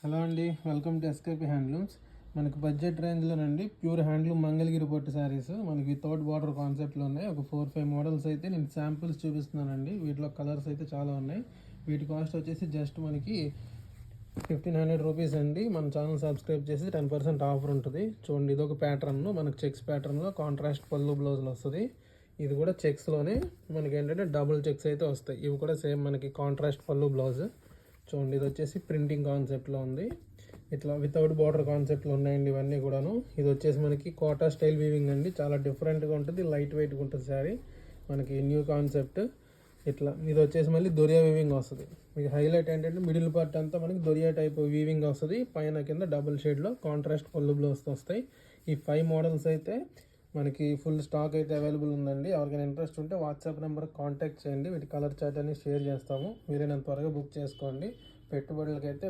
Hello అండి, welcome to SKP handlooms. మనకి budget రేంజ్లోనండి pure handloom Mangalagiri పట్టు శారీస్ మనకి వితౌట్ బార్డర్ కాన్సెప్ట్లో ఉన్నాయి. ఒక 4-5 మోడల్స్ అయితే నేను శాంపిల్స్ చూపిస్తున్నానండి. వీటిలో కలర్స్ అయితే చాలా ఉన్నాయి. వీటి కాస్ట్ వచ్చేసి జస్ట్ మనకి 1500 రూపీస్ అండి. మన ఛానల్ సబ్స్క్రైబ్ చేసి 10% ఆఫర్ ఉంటుంది. చూడండి, ఇది ఒక ప్యాటర్న్, మనకి చెక్స్ ప్యాటర్న్లో కాంట్రాస్ట్ పళ్ళు బ్లౌజ్లో వస్తుంది. ఇది కూడా చెక్స్లోనే మనకి ఏంటంటే డబుల్ చెక్స్ అయితే వస్తాయి. ఇవి కూడా సేమ్ మనకి కాంట్రాస్ట్ పళ్ళు బ్లౌజ్. చూడండి, ఇది వచ్చేసి ప్రింటింగ్ కాన్సెప్ట్లో ఉంది. ఇట్లా వితౌట్ బార్డర్ కాన్సెప్ట్లో ఉన్నాయండి ఇవన్నీ కూడాను. ఇది వచ్చేసి మనకి కోటా స్టైల్ వీవింగ్ అండి. చాలా డిఫరెంట్గా ఉంటుంది, లైట్ వెయిట్గా ఉంటుంది శారీ. మనకి న్యూ కాన్సెప్ట్. ఇట్లా ఇది వచ్చేసి మళ్ళీ దొరియా వీవింగ్ వస్తుంది. మీకు హైలైట్ ఏంటంటే మిడిల్ పార్ట్ అంతా మనకి దొరియా టైప్ వీవింగ్ వస్తుంది. పైన కింద డబుల్ షేడ్లో కాంట్రాస్ట్ పళ్ళు బ్లౌజ్ వస్తాయి. ఈ 5 మోడల్స్ అయితే మనకి ఫుల్ స్టాక్ అయితే అవైలబుల్ ఉందండి. ఎవరికైనా ఇంట్రెస్ట్ ఉంటే వాట్సాప్ నెంబర్ కాంటాక్ట్ చేయండి. వీటి కలర్ చార్ట్ అనేది షేర్ చేస్తాము. మీరైనా త్వరగా బుక్ చేసుకోండి. పెట్టుబడులకైతే